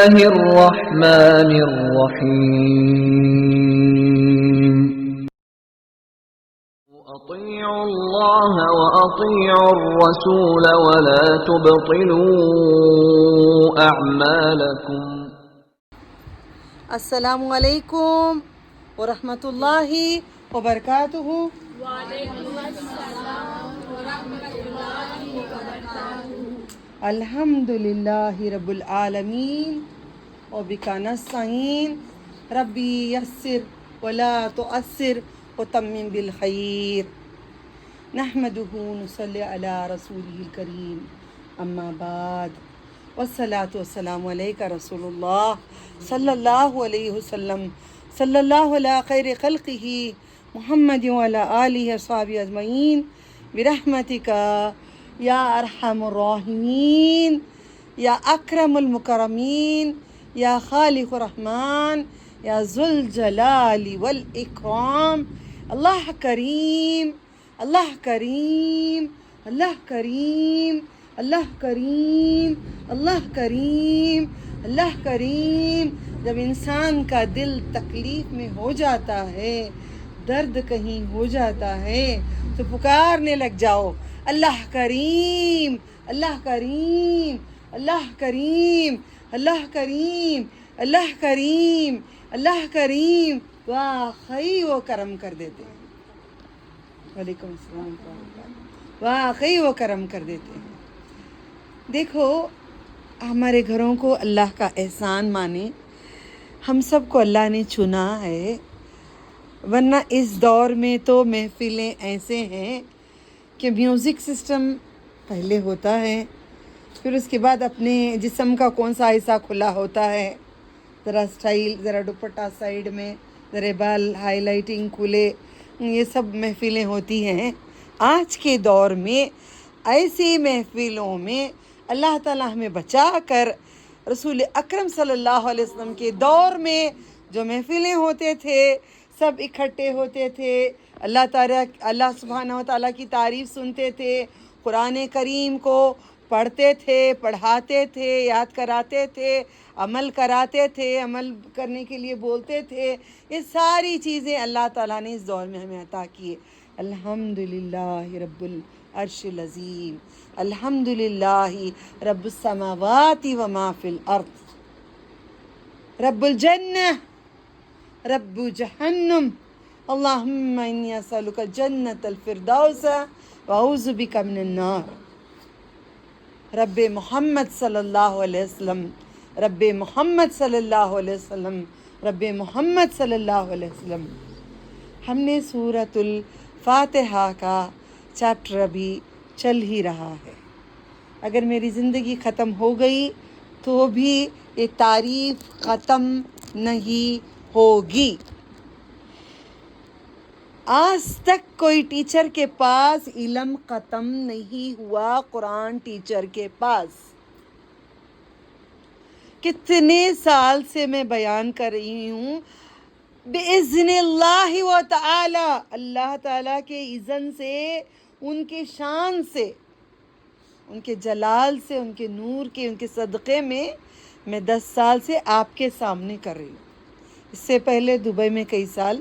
الله الرحمن الرحيم أطيعوا الله وأطيعوا الرسول ولا تبطلوا أعمالكم. السلام علیکم ورحمۃ اللہ وبرکاتہ. الحمد للہ رب العالمین وبک نستعین ربی یسر ولا تعسر وتمم بالخیر. نحمدہ نصلی علی رسولہ الکریم اما بعد والصلاة والسلام علیکہ رسول اللہ صلی اللہ علیہ وسلم صلی اللہ علی خیر خلقہ محمد وعلی آلہ وصحبہ اجمعین برحمتک یا ارحم الراحمین یا اکرم المکرمین یا خالق الرحمن یا ذو الجلال والاکرام. اللہ کریم، اللہ کریم، اللہ کریم، اللہ کریم، اللہ کریم، اللہ کریم. جب انسان کا دل تکلیف میں ہو جاتا ہے، درد کہیں ہو جاتا ہے، تو پکارنے لگ جاؤ اللہ کریم، اللہ کریم، اللہ کریم، اللہ کریم، اللہ کریم، اللہ کریم. واقعی وہ کرم کر دیتے ہیں. وعلیکم السلام. واقعی وہ کرم کر دیتے ہیں. دیکھو، ہمارے گھروں کو اللہ کا احسان مانے. ہم سب کو اللہ نے چنا ہے، ورنہ اس دور میں تو محفلیں ایسے ہیں کہ میوزک سسٹم پہلے ہوتا ہے، پھر اس کے بعد اپنے جسم کا کون سا حصہ کھلا ہوتا ہے، ذرا سٹائل، ذرا دوپٹہ سائیڈ میں، ذرا بال ہائی لائٹنگ کھلے، یہ سب محفلیں ہوتی ہیں. آج کے دور میں ایسی محفلوں میں اللہ تعالیٰ ہمیں بچا کر رسول اکرم صلی اللہ علیہ وسلم کے دور میں جو محفلیں ہوتے تھے، سب اکٹھے ہوتے تھے، اللہ سبحانہ و تعالیٰ کی تعریف سنتے تھے، قرآن کریم کو پڑھتے تھے، پڑھاتے تھے، یاد کراتے تھے، عمل کراتے تھے، عمل کرنے کے لیے بولتے تھے. یہ ساری چیزیں اللہ تعالیٰ نے اس دور میں ہمیں عطا کیے. الحمدللہ رب العرش العظیم، الحمدللہ رب السماوات وما فی الارض، رب الجنہ رب جہنم. اللہم انی اسألک جنت الفردوس واعوذ بک من النار. رب محمد صلی اللہ علیہ وسلم، رب محمد صلی اللہ علیہ وسلم، رب محمد صلی اللہ علیہ وسلم. ہم نے سورۃ الفاتحہ کا چیپٹر ابھی چل ہی رہا ہے. اگر میری زندگی ختم ہو گئی تو بھی یہ تعریف ختم نہیں ہوگی. آج تک کوئی ٹیچر کے پاس علم ختم نہیں ہوا. قرآن ٹیچر کے پاس کتنے سال سے میں بیان کر رہی ہوں، بِإِذْنِ اللَّهِ وَتَعَالَى، اللہ تعالیٰ کے اذن سے، ان کے شان سے، ان کے جلال سے، ان کے نور کے، ان کے صدقے میں 10 سال سے آپ کے سامنے کر رہی ہوں. اس سے پہلے دبئی میں کئی سال،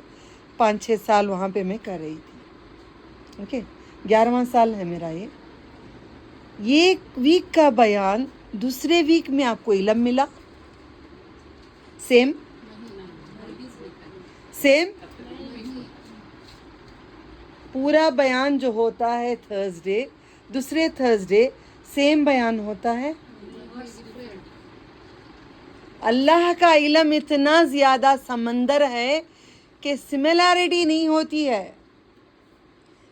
5-6 سال وہاں پہ میں کر رہی تھی. اوکے، 11واں سال ہے میرا یہ. ایک ویک کا بیان، دوسرے ویک میں آپ کو علم ملا سیم پورا بیان جو ہوتا ہے تھرسڈے، دوسرے تھرسڈے سیم بیان ہوتا ہے. اللہ کا علم اتنا زیادہ سمندر ہے کہ سملیرٹی نہیں ہوتی ہے.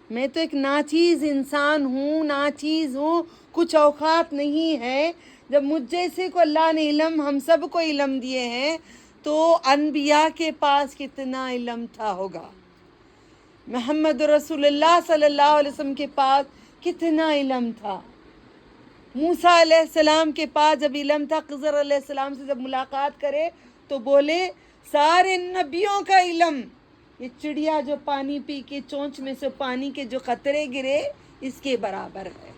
میں تو ایک ناچیز انسان ہوں، ناچیز ہوں، کچھ اوقات نہیں ہے. جب مجھ جیسے کو اللہ نے علم، ہم سب کو علم دیے ہیں، تو انبیاء کے پاس کتنا علم تھا ہوگا. محمد رسول اللہ صلی اللہ علیہ وسلم کے پاس کتنا علم تھا. موسیٰ علیہ السلام کے پاس جب علم تھا، خضر علیہ السلام سے جب ملاقات کرے تو بولے سارے نبیوں کا علم یہ چڑیا جو پانی پی کے چونچ میں سے پانی کے جو قطرے گرے اس کے برابر ہے.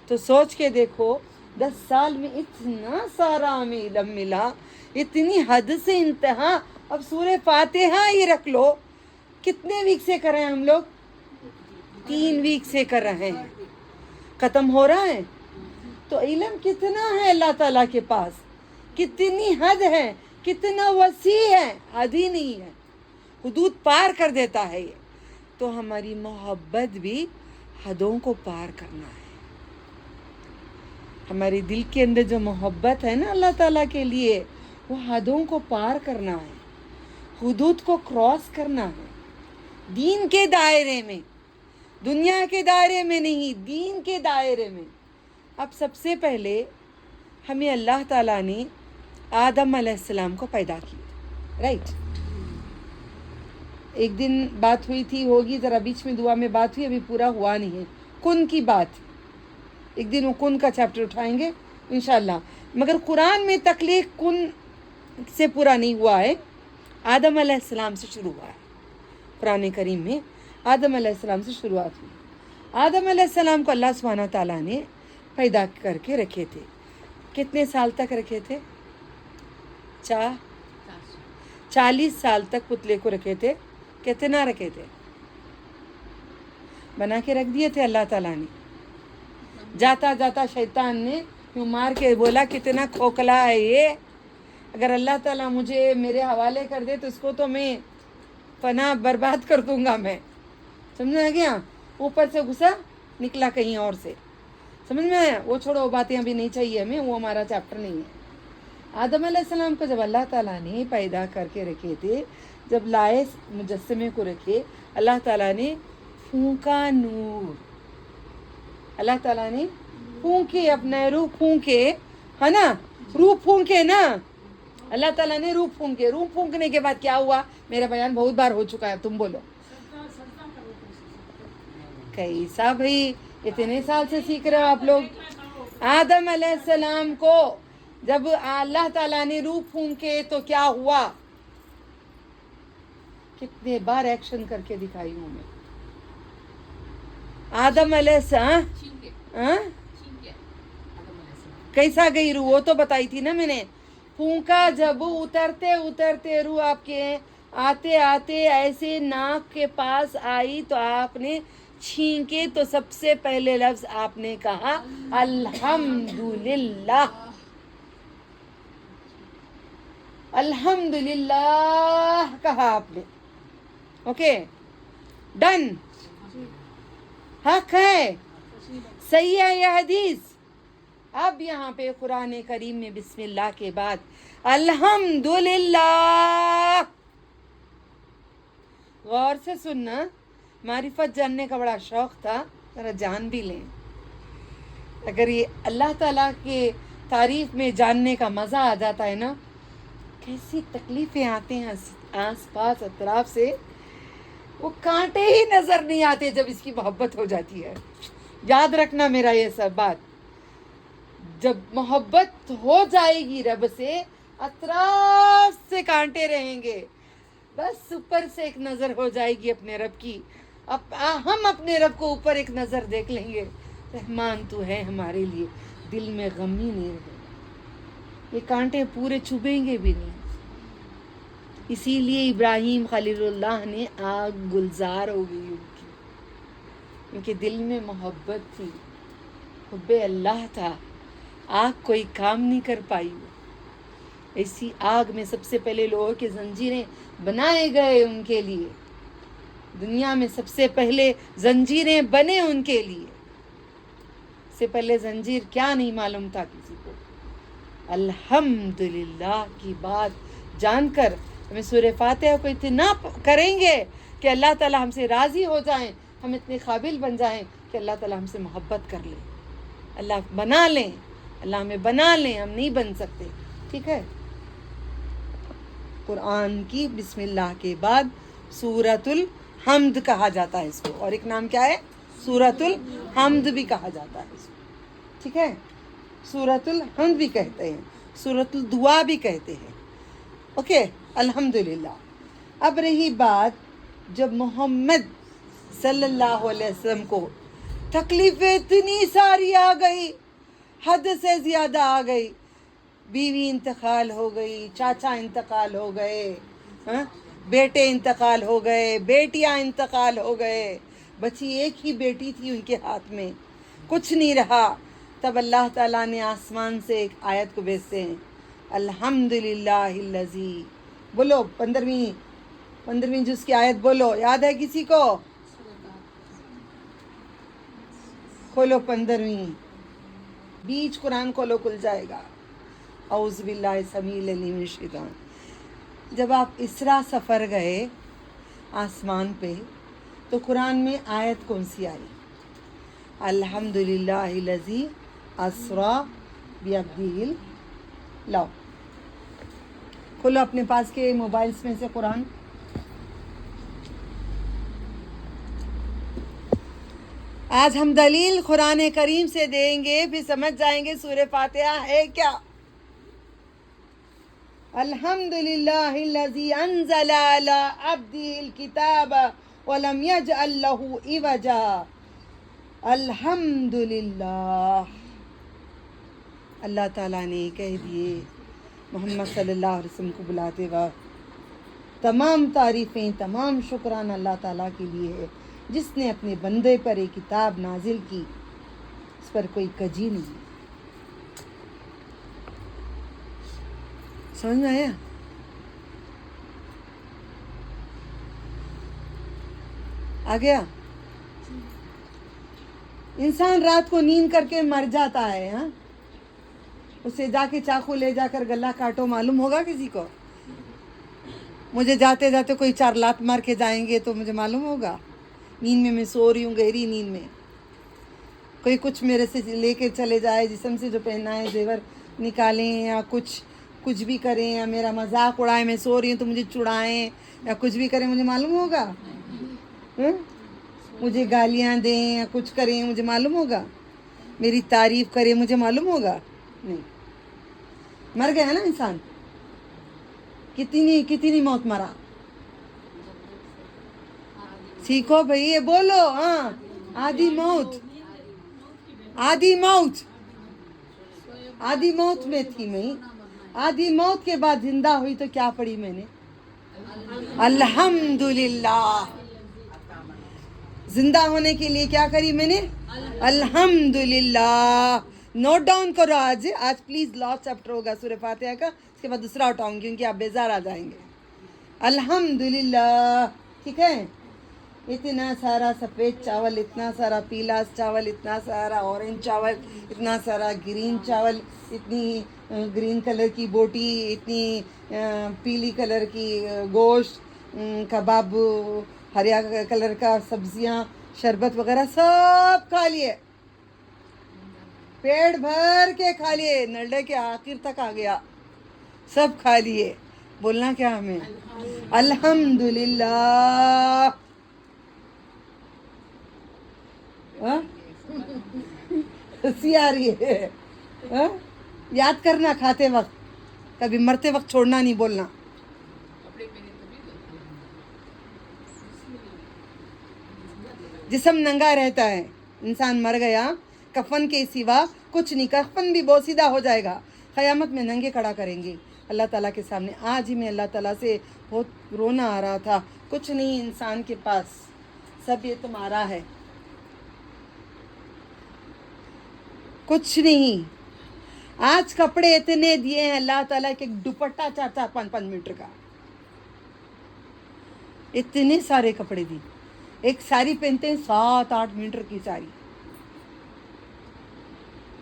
تو سوچ کے دیکھو، 10 سال میں اتنا سارا ہمیں علم ملا، اتنی حد سے انتہا. اب سورہ فاتحہ ہی رکھ لو، کتنے ویک سے کر رہے ہیں ہم لوگ؟ 3 ویک سے کر رہے ہیں، ختم ہو رہا ہے. تو علم کتنا ہے اللہ تعالیٰ کے پاس، کتنی حد ہے، کتنا وسیع ہے، حد ہی نہیں ہے، حدود پار کر دیتا ہے یہ. تو ہماری محبت بھی حدوں کو پار کرنا ہے. ہمارے دل کے اندر جو محبت ہے نا اللہ تعالیٰ کے لیے، وہ حدوں کو پار کرنا ہے، حدود کو کراس کرنا ہے، دین کے دائرے میں، دنیا کے دائرے میں نہیں، دین کے دائرے میں. اب سب سے پہلے ہمیں اللہ تعالیٰ نے آدم علیہ السلام کو پیدا کیا، رائٹ. ایک دن بات ہوئی تھی، ہوگی ذرا بیچ میں دعا میں بات ہوئی، ابھی پورا ہوا نہیں ہے. کن کی بات، ایک دن وہ کن کا چیپٹر اٹھائیں گے انشاءاللہ. مگر قرآن میں تخلیق کن سے پورا نہیں ہوا ہے، آدم علیہ السلام سے شروع ہوا ہے. قرآن کریم میں آدم علیہ السلام سے شروعات ہوئی. آدم علیہ السلام کو اللہ سبحانہ تعالیٰ نے پیدا کر کے رکھے تھے. کتنے سال تک رکھے تھے؟ 40 سال تک پتلے کو رکھے تھے. کتنا رکھے تھے؟ بنا کے رکھ دیے تھے اللہ تعالیٰ نے. جاتا جاتا شیطان نے یوں مار کے بولا کتنا کھوکھلا ہے یہ، اگر اللہ تعالیٰ مجھے میرے حوالے کر دے تو اس کو تو میں فنا برباد کر دوں گا میں. سمجھ میں آ گیا؟ اوپر سے گھسا نکلا کہیں اور سے. سمجھ میں آیا؟ وہ چھوڑو، وہ باتیں ابھی نہیں چاہیے ہمیں، وہ ہمارا چیپٹر نہیں ہے. آدم علیہ السلام کو جب اللہ تعالیٰ نے پیدا کر کے رکھے تھے، جب لائے مجسمے کو رکھے، اللہ تعالیٰ نے پھونکا نور. اللہ تعالیٰ نے پھونکے، اپنا روح پھونکے، ہے نا، روح پھونکے نا. اللہ تعالیٰ نے روح پھونکے. روح پھونکنے کے بعد کیا ہوا؟ میرا بیان بہت بار ہو چکا ہے، تم بولو. کیسا بھائی، اتنے سال سے سیکھ رہے ہو آپ لوگ. آدم علیہ السلام کو جب اللہ تعالیٰ نے روح پھونکے تو کیا ہوا؟ کتنے بار ایکشن کر کے دکھائی ہوں میں. آدم علیہ السلام کیسا گئی روح، وہ تو بتائی تھی نا میں نے. پھونکا جب، اترتے اترتے روح آپ کے آتے آتے ایسے ناک کے پاس آئی تو آپ نے چھینکے تو سب سے پہلے لفظ آپ نے کہا الحمدللہ. الحمدللہ کہا آپ نے. Okay, done. حق ہے، صحیح ہے یہ حدیث. اب یہاں پہ قرآن کریم میں بسم اللہ کے بعد الحمدللہ. غور سے سننا، معرفت جاننے کا بڑا شوق تھا، ذرا جان بھی لیں. اگر یہ اللہ تعالیٰ کے تعریف میں جاننے کا مزہ آ جاتا ہے نا، کیسی تکلیفیں آتے ہیں آس پاس اطراف سے، وہ کانٹے ہی نظر نہیں آتے جب اس کی محبت ہو جاتی ہے. یاد رکھنا میرا یہ سب بات، جب محبت ہو جائے گی رب سے، اطراف سے کانٹے رہیں گے، بس اوپر سے ایک نظر ہو جائے گی اپنے رب کی. ہم اپنے رب کو اوپر ایک نظر دیکھ لیں گے، رحمان تو ہے ہمارے لیے، دل میں غم ہی نہیں رہے گا، یہ کانٹے پورے چبھیں گے بھی نہیں. اسی لیے ابراہیم خلیل اللہ نے آگ گلزار ہو گئی ان کی، کیونکہ دل میں محبت تھی، حب اللہ تھا. آگ کوئی کام نہیں کر پائی. ایسی آگ میں سب سے پہلے لوہے کے زنجیریں بنائے گئے ان کے لیے. دنیا میں سب سے پہلے زنجیریں بنے ان کے لیے. سے پہلے زنجیر کیا نہیں معلوم تھا کسی کو. الحمدللہ کی بات جان کر ہمیں سورہ فاتحہ کو اتنا کریں گے کہ اللہ تعالیٰ ہم سے راضی ہو جائیں، ہم اتنے قابل بن جائیں کہ اللہ تعالیٰ ہم سے محبت کر لیں، اللہ بنا لیں، اللہ ہمیں بنا لیں. ہم نہیں بن سکتے، ٹھیک ہے. قرآن کی بسم اللہ کے بعد سورۃ الحمد کہا جاتا ہے اس کو، اور ایک نام کیا ہے؟ سورۃ الحمد بھی کہا جاتا ہے اس کو، ٹھیک ہے. سورۃ الحمد بھی کہتے ہیں، سورۃ الدعا بھی کہتے ہیں. اوکے، الحمدللہ. اب رہی بات، جب محمد صلی اللہ علیہ وسلم کو تکلیفیں اتنی ساری آ گئی، حد سے زیادہ آ گئی. بیوی انتقال ہو گئی, چاچا انتقال ہو گئے, ہاں بیٹے انتقال ہو گئے, بیٹیاں انتقال ہو گئے, بچی ایک ہی بیٹی تھی ان کے ہاتھ میں, کچھ نہیں رہا. تب اللہ تعالیٰ نے آسمان سے ایک آیت کو بھیجتے ہیں, الحمدللہ الذی, بولو 15ویں جز کی آیت بولو, یاد ہے کسی کو؟ کھولو 15ویں, بیچ قرآن کھولو کھل جائے گا. اعوذ باللہ السمیع العلیم من الشیطان. جب آپ اسرا سفر گئے آسمان پہ تو قرآن میں آیت کون سی آئی؟ الحمدللہ الذی اسرا بعبدہ. لاؤ کھولو اپنے پاس کے موبائلز میں سے قرآن. آج ہم دلیل قرآن کریم سے دیں گے, پھر سمجھ جائیں گے سورہ فاتحہ ہے کیا. الحمدللہ الذی انزل علی عبدہ الکتاب ولم یجعل لہ عوجا. الحمدللہ. اللہ تعالیٰ نے کہہ دیے محمد صلی اللہ علیہ وسلم کو بلاتے وقت, تمام تعریفیں, تمام شکران اللہ تعالیٰ کے لیے ہے جس نے اپنے بندے پر ایک کتاب نازل کی, اس پر کوئی کجی نہیں. سمجھ میں آیا؟ آ گیا؟ انسان رات کو نیند کر کے مر جاتا ہے, ہاں, اسے جا کے چاقو لے جا کر گلا کاٹو, معلوم ہوگا کسی کو؟ مجھے جاتے جاتے کوئی 4 لات مار کے جائیں گے تو مجھے معلوم ہوگا؟ نیند میں سو رہی ہوں, گہری نیند میں, کوئی کچھ میرے سے لے کے چلے جائے, جسم سے جو پہنا ہے زیور نکالیں یا کچھ بھی کریں, یا میرا مذاق اڑائیں, میں سو رہی ہوں تو مجھے چڑائیں یا کچھ بھی کریں, مجھے معلوم ہوگا؟ مجھے گالیاں دیں یا کچھ کریں, مجھے معلوم ہوگا؟ میری تعریف کریں, مجھے معلوم ہوگا؟ نہیں. مر گیا نا انسان. کتنی موت مرا, سیکھو بھئی, یہ بولو. ہاں, آدھی موت میں تھی میں. آدھی موت کے بعد زندہ ہوئی تو کیا پڑھی میں نے؟ الحمدللہ. زندہ ہونے کے لیے کیا کری میں نے؟ الحمدللہ. نوٹ ڈاؤن کرو. آج پلیز لاسٹ چیپٹر ہوگا سورہ فاتحہ کا, اس کے بعد دوسرا اٹھاؤں گی کیونکہ آپ بیزار آ جائیں گے. الحمدللہ. ٹھیک ہے؟ اتنا سارا سفید چاول, اتنا سارا پیلا چاول, اتنا سارا اورنج چاول, اتنا سارا گرین چاول, اتنی گرین کلر کی بوٹی, اتنی پیلی کلر کی گوشت, کباب, ہریا کلر کا سبزیاں, شربت وغیرہ سب کھا لیے, پیٹ بھر کے کھا لیے, نلڈے کے آخر تک آ گیا, سب کھا لیے. بولنا کیا ہمیں؟ الحمدللہ. ہنسی آ رہی ہے. یاد کرنا کھاتے وقت, کبھی مرتے وقت چھوڑنا نہیں بولنا. جسم ننگا رہتا ہے, انسان مر گیا, کفن کے سوا کچھ نہیں, کفن بھی بوسیدہ ہو جائے گا, قیامت میں ننگے کھڑا کریں گے اللہ تعالیٰ کے سامنے. آج ہی میں اللہ تعالیٰ سے بہت رونا آ رہا تھا, کچھ نہیں انسان کے پاس, سب یہ تمہارا ہے, کچھ نہیں. آج کپڑے اتنے دیے ہیں اللہ تعالیٰ کے, دوپٹہ 4-5 میٹر کا, اتنے سارے کپڑے دی. ایک ساری پہنتے ہیں 7-8 میٹر کی ساری,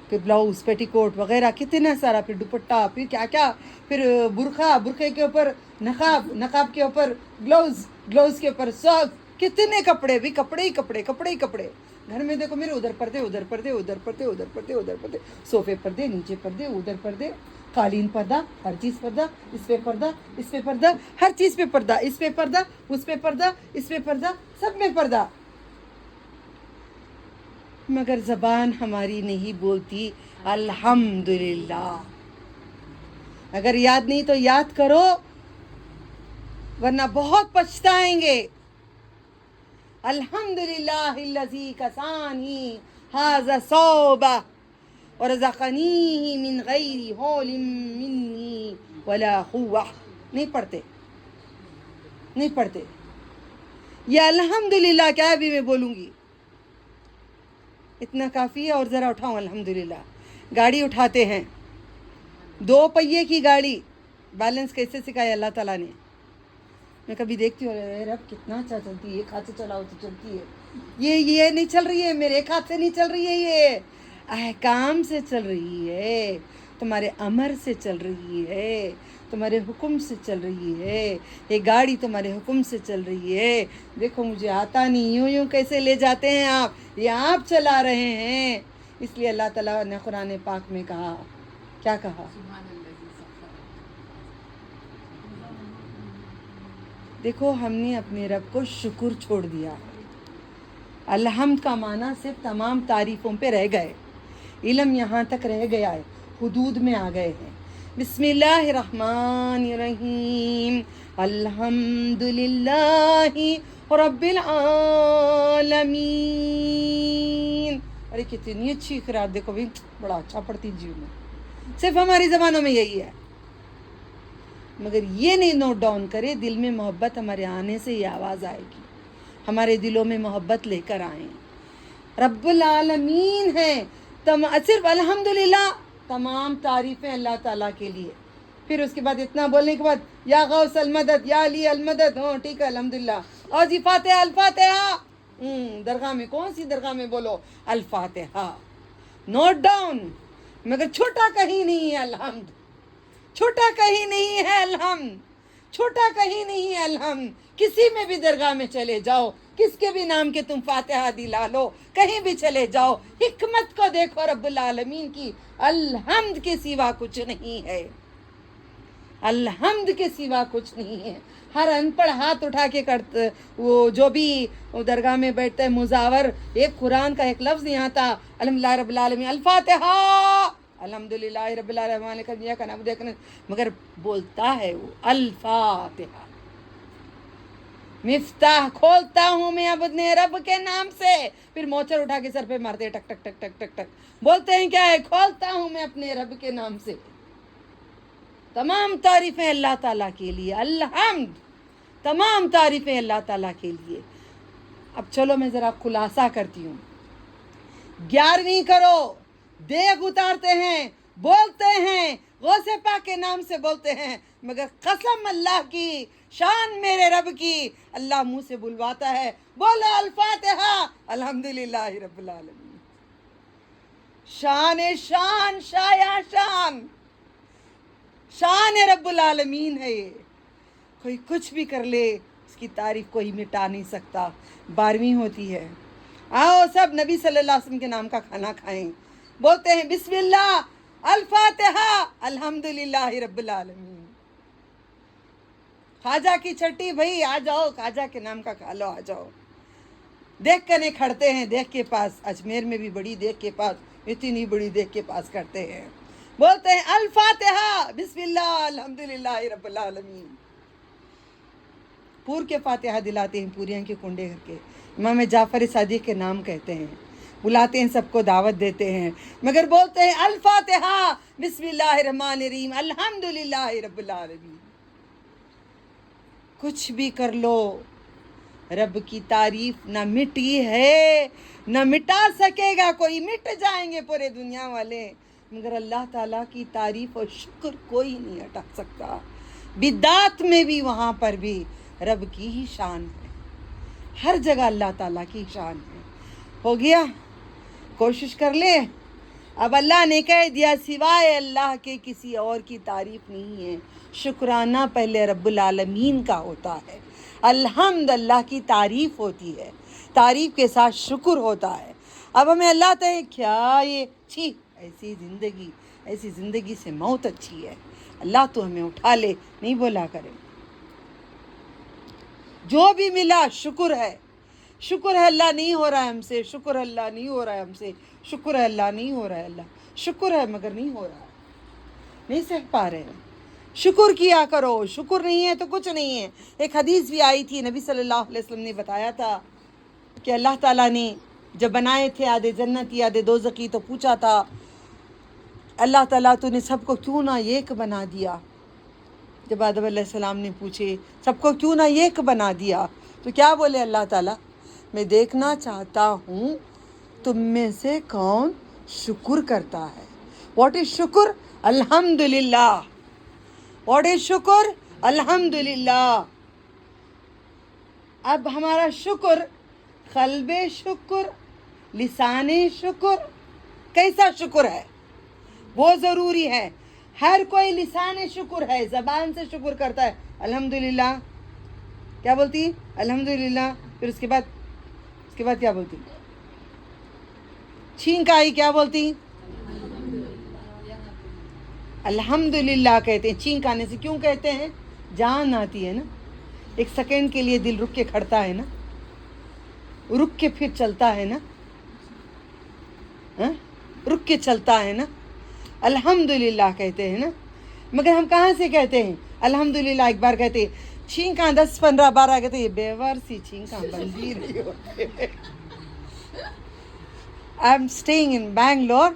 پھر بلاؤز, پیٹی کوٹ وغیرہ کتنا سارا, پھر دوپٹہ, پھر کیا کیا, پھر برقع, برقعے کے اوپر نقاب, نقاب کے اوپر گلوز, گلوز کے اوپر ساکس, کتنے کپڑے, بھی کپڑے ہی کپڑے, کپڑے ہی کپڑے. گھر میں دیکھو میرے, ادھر پردے, ادھر پردے, ادھر پردے, ادھر پردے, ادھر پردے, صوفے پردے, نیچے پردے, ادھر پردے, قالین پردہ, ہر چیز پردہ, اس پہ پردہ, اس پہ پردہ, ہر چیز پہ پردہ, اس پہ پردہ, اس پہ پردہ, اس پہ پردہ, سب میں پردہ. مگر زبان ہماری نہیں بولتی الحمدللہ. اگر یاد نہیں تو یاد کرو, ورنہ بہت پچھتائیں گے. الحمدللہ الذی کسانی ھذا صوبہ ورزقنیہ من غیر حول منی ولا قوہ. نہیں پڑھتے، نہیں پڑھتے. یہ الحمدللہ کیا ابھی میں بولوں گی، اتنا کافی ہے. اور ذرا اٹھاؤں الحمدللہ. گاڑی اٹھاتے ہیں، 2 پہیے کی گاڑی، بیلنس کیسے سکھایا اللہ تعالیٰ نے. میں کبھی دیکھتی ہوں اے رب کتنا اچھا چلتی ہے، ایک ہاتھ سے چلاؤ تو چلتی ہے. یہ نہیں چل رہی ہے، میرے ایک ہاتھ سے نہیں چل رہی ہے، یہ احکام سے چل رہی ہے، تمہارے امر سے چل رہی ہے، تمہارے حکم سے چل رہی ہے. یہ گاڑی تمہارے حکم سے چل رہی ہے. دیکھو مجھے آتا نہیں، یوں یوں کیسے لے جاتے ہیں آپ، یہ آپ چلا رہے ہیں. اس لیے اللہ تعالیٰ نے قرآن پاک میں کہا، کیا کہا؟ دیکھو ہم نے اپنے رب کو شکر چھوڑ دیا. الحمد کا معنی صرف تمام تعریفوں پہ رہ گئے، علم یہاں تک رہ گیا ہے، حدود میں آ گئے ہیں. بسم اللہ الرحمن الرحیم، الحمد للہ رب العالمین. ارے کتنی اچھی قرات، دیکھو بھی بڑا اچھا پڑھتی جی میں. صرف ہماری زبانوں میں یہی ہے، مگر یہ نہیں نوٹ ڈاؤن کرے دل میں محبت ہمارے آنے سے یہ آواز آئے گی، ہمارے دلوں میں محبت لے کر آئیں. رب العالمین ہیں، صرف الحمدللہ تمام تعریفیں اللہ تعالیٰ کے لیے. پھر اس کے بعد اتنا بولنے کے بعد یا غوث المدد، یا علی المدد، ہاں ٹھیک ہے الحمدللہ. اور جی فاتحہ، الفاتحہ. درگاہ میں کون سی درگاہ میں بولو الفاتحہ، نوٹ ڈاؤن. مگر چھوٹا کہیں نہیں ہے الحمد، چھوٹا کہیں نہیں ہے الحمد، چھوٹا کہیں نہیں ہے الحمد. کسی میں بھی درگاہ میں چلے جاؤ، کس کے بھی نام کے تم فاتحہ دلا لو، کہیں بھی چلے جاؤ، حکمت کو دیکھو رب العالمین کی. الحمد کے سوا کچھ نہیں ہے، الحمد کے سوا کچھ نہیں ہے. ہر ان پڑھ ہاتھ اٹھا کے کرتے، وہ جو بھی درگاہ میں بیٹھتے ہیں مزاور، ایک قرآن کا ایک لفظ نہیں آتا. الحمدللہ رب العالمین، الفاتحہ، الحمدللہ رب العالمین، مگر بولتا ہے وہ الفاتحہ. مفتاح کھولتا ہوں میں اپنے رب کے نام سے. پھر موچر اٹھا کے سر پہ مارتے ٹک ٹک ٹک ٹک ٹک ٹک، بولتے ہیں کیا ہے؟ کھولتا ہوں میں اپنے رب کے نام سے. تمام تعریفیں اللہ تعالیٰ کے لیے، الحمد، تمام تعریفیں اللہ تعالیٰ کے لیے. اب چلو میں ذرا خلاصہ کرتی ہوں. 11ویں کرو، دیگ اتارتے ہیں، بولتے ہیں، غوث پاک کے نام سے بولتے ہیں، مگر قسم اللہ کی، شان میرے رب کی، اللہ منہ سے بلواتا ہے، بولو الفاتحہ، الحمدللہ رب العالمین. شان شان شایا شان، شان رب العالمین ہے یہ. کوئی کچھ بھی کر لے اس کی تعریف کوئی مٹا نہیں سکتا. 12ویں ہوتی ہے، آؤ سب نبی صلی اللہ علیہ وسلم کے نام کا کھانا کھائیں. بولتے ہیں بسم اللہ، الفاتحہ، الحمدللہ رب العالمین. خواجہ کی چھٹی بھائی آ جاؤ، خواجہ کے نام کا کھا لو، آ جاؤ. دیکھ کنے کھڑتے ہیں، دیکھ کے پاس، اجمیر میں بھی بڑی دیکھ کے پاس، اتنی بڑی دیکھ کے پاس کرتے ہیں. بولتے ہیں الفاتحہ، بسم اللہ، الحمدللہ رب العالمین. پور کے فاتحہ دلاتے ہیں، پوریاں کے کنڈے کر کے. امام جعفر صادق کے نام کہتے ہیں، بلاتے ہیں، سب کو دعوت دیتے ہیں، مگر بولتے ہیں الفاتحہ، بسم اللہ الرحمن الرحیم، الحمدللہ رب العالمین. کچھ بھی کر لو رب کی تعریف نہ مٹی ہے، نہ مٹا سکے گا کوئی. مٹ جائیں گے پورے دنیا والے، مگر اللہ تعالیٰ کی تعریف اور شکر کوئی نہیں ہٹا سکتا. بدعت میں بھی وہاں پر بھی رب کی ہی شان ہے، ہر جگہ اللہ تعالیٰ کی شان ہے. ہو گیا، کوشش کر لے. اب اللہ نے کہہ دیا سوائے اللہ کے کسی اور کی تعریف نہیں ہے. شکرانہ پہلے رب العالمین کا ہوتا ہے. الحمد اللہ کی تعریف ہوتی ہے، تعریف کے ساتھ شکر ہوتا ہے. اب ہمیں اللہ تعالیٰ کیا یہ چھی ایسی زندگی، ایسی زندگی سے موت اچھی ہے، اللہ تو ہمیں اٹھا لے نہیں بولا کرے. جو بھی ملا شکر ہے، شکر ہے اللہ نہیں ہو رہا ہے ہم سے، شکر ہے اللہ نہیں ہو رہا ہے ہم سے، شکر ہے اللہ نہیں ہو رہا ہے، اللہ شکر ہے مگر نہیں ہو رہا ہے، نہیں سہ پا رہے ہیں. شکر کیا کرو، شکر نہیں ہے تو کچھ نہیں ہے. ایک حدیث بھی آئی تھی، نبی صلی اللہ علیہ وسلم نے بتایا تھا کہ اللہ تعالیٰ نے جب بنائے تھے آدھے جنتی آدھے دوزخی تو پوچھا تھا اللہ تعالیٰ تو نے سب کو کیوں نہ ایک بنا دیا. جب آدم علیہ السلام نے پوچھے سب کو کیوں نہ ایک بنا دیا تو کیا بولے اللہ تعالیٰ؟ میں دیکھنا چاہتا ہوں تم میں سے کون شکر کرتا ہے. واٹ از شکر؟ الحمدللہ. واٹ از شکر؟ الحمدللہ. اب ہمارا شکر قلب شکر، لسان شکر، کیسا شکر ہے وہ ضروری ہے. ہر کوئی لسان شکر ہے، زبان سے شکر کرتا ہے. الحمدللہ کیا بولتی؟ الحمدللہ. پھر اس کے بعد کیا بولتی؟ چھینک آئی کیا بولتی؟ الحمدللہ کہتے ہیں. چھینک آنے سے کیوں کہتے ہیں؟ جان آتی ہے نا. ایک سیکنڈ کے لیے دل رک کے کھڑتا ہے نا، رک کے پھر چلتا ہے نا، رک کے چلتا ہے نا. الحمدللہ کہتے ہیں نا. مگر ہم کہاں سے کہتے ہیں الحمدللہ؟ ایک بار کہتے ہیں چھینکاں 10 15 12 کہتے ہیں بیوار سی چھینکاں بندی رہی ہوتے. I am staying in Bangalore,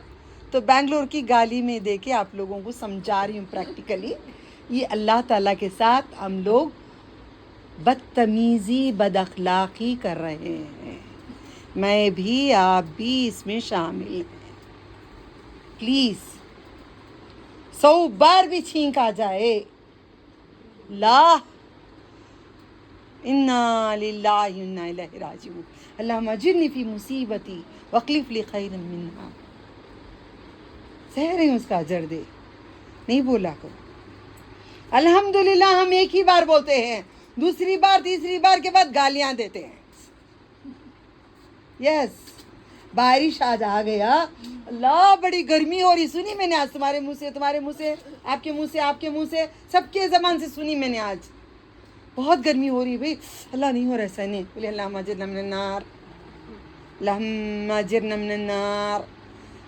تو بینگلور کی گالی میں دے کے آپ لوگوں کو سمجھا رہی ہوں پریکٹیکلی. یہ اللہ تعالیٰ کے ساتھ ہم لوگ بدتمیزی بد اخلاقی کر رہے ہیں. میں بھی آپ بھی اس میں شامل ہیں. پلیز 100 بار بھی چھینک آ جائے لا انا للہ و انا الیہ راجعون، اللہم اجرنی فی مصیبتی واخلف لی خیرا منہا. سہ رہی ہوں اس کا اجر دے. نہیں بولا کرو. الحمدللہ ہم ایک ہی بار بولتے ہیں، دوسری بار تیسری بار کے بعد گالیاں دیتے ہیں. یس بارش آج آ گیا. اللہ بڑی گرمی ہو رہی. سنی میں نے آج تمہارے منہ سے، تمہارے منہ سے، آپ کے منہ سے، آپ کے منہ سے، سب کے زبان سے سنی میں نے آج بہت گرمی ہو رہی بھائی. اللہ نہیں ہو رہا ایسا نہیں. بولے اللہم اجرنا من النار، اللہم اجرنا من النار.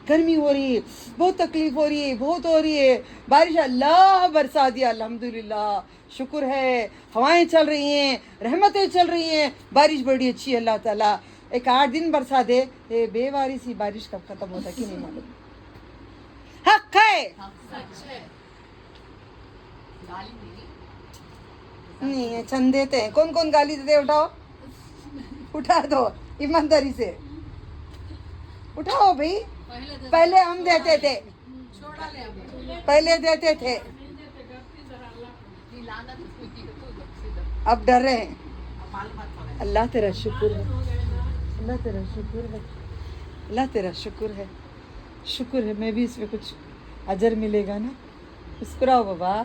گرمی ہو رہی ہے، بہت تکلیف ہو رہی ہے، بہت ہو رہی ہے. بارش اللہ برسا دیا. الحمدللہ شکر ہے. ہوائیں چل رہی ہیں، رحمتیں چل رہی ہیں، بارش بڑی اچھی ہے. اللہ تعالیٰ ایک 8 دن برسا دے. بے واری سی بارش کب ختم ہوتا کہ نہیں معلوم. حق ہے نہیں چند دیتے ہیں. کون کون گالی دیتے؟ اٹھاؤ، اٹھا دو ایمانداری سے اٹھاؤ بھائی. پہلے ہم دیتے تھے، پہلے دیتے تھے، اب ڈر رہے ہیں. اللہ تیرا شکر ہے، اللہ تیرا شکر ہے، اللہ تیرا شکر ہے، شکر ہے. میں بھی اس میں کچھ اجر ملے گا نا. مسکراؤ بابا.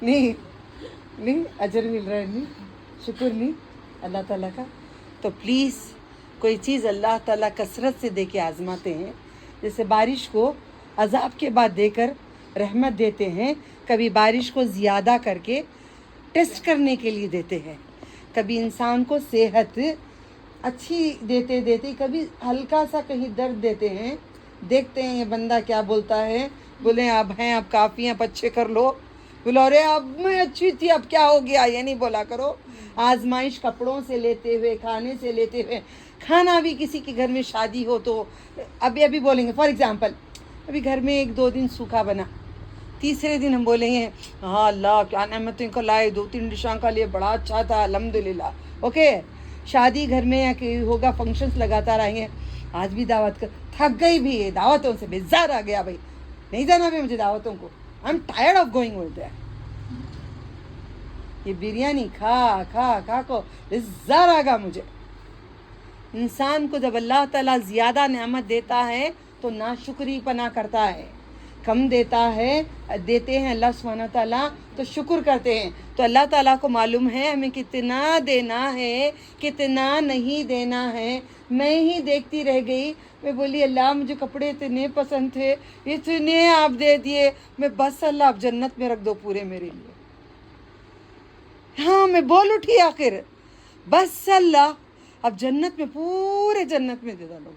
نہیں اجر مل رہا ہے. نہیں شکر نہیں اللہ تعالیٰ کا. تو پلیز کوئی چیز اللہ تعالیٰ کثرت سے دے کے آزماتے ہیں. جیسے بارش کو عذاب کے بعد دے کر رحمت دیتے ہیں. کبھی بارش کو زیادہ کر کے ٹیسٹ کرنے کے لیے دیتے ہیں. کبھی انسان کو صحت اچھی دیتے کبھی ہلکا سا کہیں درد دیتے ہیں. دیکھتے ہیں یہ بندہ کیا بولتا ہے. بولے اب ہیں، اب کافی ہیں، اب اچھے کر لو. بولو ارے اب میں اچھی تھی اب کیا ہو گیا. یہ نہیں بولا کرو. آزمائش کپڑوں سے لیتے ہوئے، کھانے سے لیتے ہوئے. کھانا بھی کسی کے گھر میں شادی ہو تو ابھی بولیں گے فار ایگزامپل ابھی گھر میں 1-2 دن سوکھا بنا، تیسرے دن ہم بولیں گے ہاں اللہ کیا نعمتیں کو لائے، 2-3 ڈشاں کا لیے بڑا اچھا تھا الحمدللہ. اوکے شادی گھر میں یا کہ ہوگا فنکشنز لگاتا رہیں گے. آج بھی دعوت کر، تھک گئی بھی ہے دعوتوں سے، بیزار آ گیا بھائی، نہیں جانا بھی مجھے دعوتوں کو. I am tired of going over there. یہ بریانی کھا کھا کھا کو بیزار آ گیا مجھے. انسان کو جب اللہ تعالیٰ زیادہ نعمت دیتا ہے تو ناشکری پنا کرتا ہے. کم دیتے ہیں اللہ سبحانہ تعالیٰ تو شکر کرتے ہیں. تو اللہ تعالیٰ کو معلوم ہے ہمیں کتنا دینا ہے کتنا نہیں دینا ہے. میں ہی دیکھتی رہ گئی. میں بولی اللہ مجھے کپڑے اتنے پسند تھے، اتنے آپ دے دیے. میں بس اللہ آپ جنت میں رکھ دو پورے میرے لیے. ہاں میں بول اٹھی آخر بس اللہ اب جنت میں، پورے جنت میں دے دو.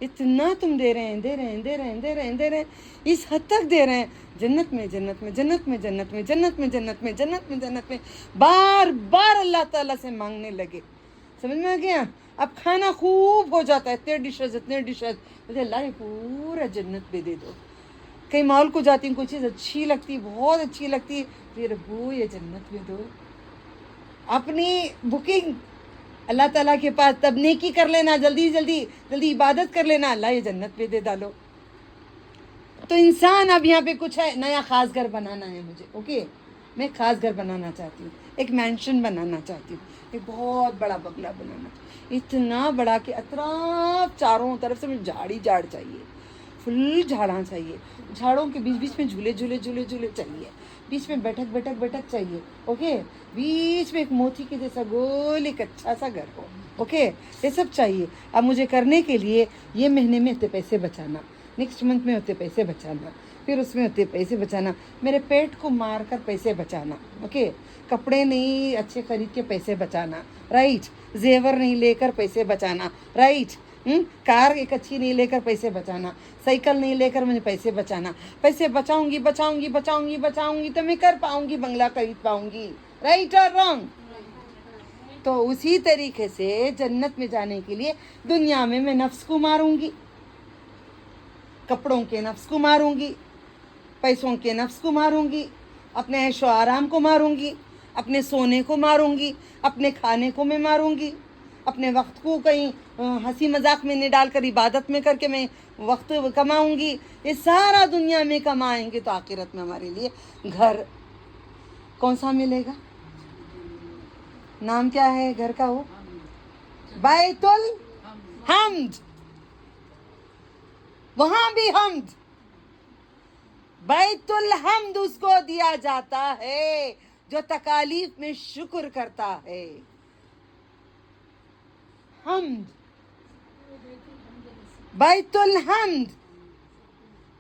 اتنا تم دے رہے ہیں، دے رہے ہیں، دے رہے ہیں، دے رہے ہیں، دے رہے ہیں، اس حد تک دے رہے ہیں. جنت میں جنت میں جنت میں جنت میں جنت میں جنت میں جنت میں جنت میں بار بار اللہ تعالیٰ سے مانگنے لگے. سمجھ میں آ گیا؟ اب کھانا خوب ہو جاتا ہے، اتنے ڈشز، مجھے اللہ یہ پورا جنت میں دے دو. کہیں مال کو جاتی ہوں، کوئی چیز اچھی لگتی، بہت اچھی لگتی، پھر ابو یہ جنت میں دو. اپنی بکنگ اللہ تعالیٰ کے پاس، تب نیکی کر لینا، جلدی عبادت کر لینا، اللہ یہ جنت میں دے ڈالو. تو انسان اب یہاں پہ کچھ ہے، نیا خاص گھر بنانا ہے مجھے، اوکے، میں خاص گھر بنانا چاہتی ہوں، ایک مینشن بنانا چاہتی ہوں، ایک بہت بڑا بنگلہ بنانا چاہتی ہوں، اتنا بڑا کہ اطراف چاروں طرف سے مجھے جھاڑ چاہیے، فل جھاڑاں چاہیے، جھاڑوں کے بیچ میں جھولے چاہیے، بیچ میں بیٹھک چاہیے، اوکے، بیچ میں ایک موتی کے جیسا گول ایک اچھا سا گھر ہو، اوکے، یہ سب چاہیے. اب مجھے کرنے کے لیے یہ مہینے میں اتنے پیسے بچانا، نیکسٹ منتھ میں ہوتے پیسے بچانا، پھر اس میں ہوتے پیسے بچانا، میرے پیٹ کو مار کر پیسے بچانا، اوکے، کپڑے نہیں اچھے خرید کے پیسے بچانا، رائٹ، زیور نہیں لے کر پیسے بچانا، رائٹ، کار ایک اچھی نہیں لے کر پیسے بچانا، سائیکل نہیں لے کر مجھے پیسے بچانا، پیسے بچاؤں گی تو میں کر پاؤں گی، بنگلہ خرید پاؤں گی، رائٹ اور رانگ؟ تو اسی طریقے سے جنت میں جانے کے لیے دنیا میں نفس کو ماروں گی، کپڑوں کے نفس کو ماروں گی، پیسوں کے نفس کو ماروں گی، اپنے عیش و آرام کو ماروں گی، اپنے سونے کو ماروں گی، اپنے کھانے کو میں ماروں گی، اپنے وقت کو کہیں ہنسی مذاق میں نہیں ڈال کر عبادت میں کر کے میں وقت کماؤں گی. یہ سارا دنیا میں کمائیں گے تو آخرت میں ہمارے لیے گھر کون سا ملے گا؟ نام کیا ہے گھر کا؟ وہ بیت الحمد. وہاں بھی حمد، بیت الحمد اس کو دیا جاتا ہے جو تکالیف میں شکر کرتا ہے. حمد، بیت الحمد،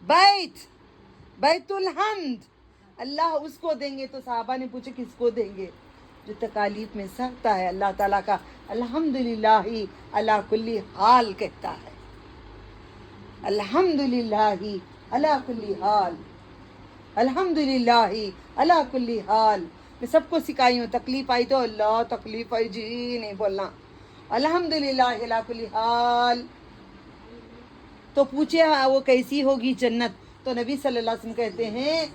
بیت الحمد اللہ اس کو دیں گے. تو صحابہ نے پوچھے کس کو دیں گے؟ جو تکالیف میں سہتا ہے، اللہ تعالیٰ کا الحمدللہ علی کل حال کہتا ہے، الحمدللہ علی کل حال، الحمدللہ علی کل حال. میں سب کو سکھائی ہوں، تکلیف آئی تو اللہ تکلیف آئی جی نہیں بولنا، الحمدللہ علی کل حال. تو پوچھے وہ کیسی ہوگی جنت؟ تو نبی صلی اللہ علیہ وسلم کہتے ہیں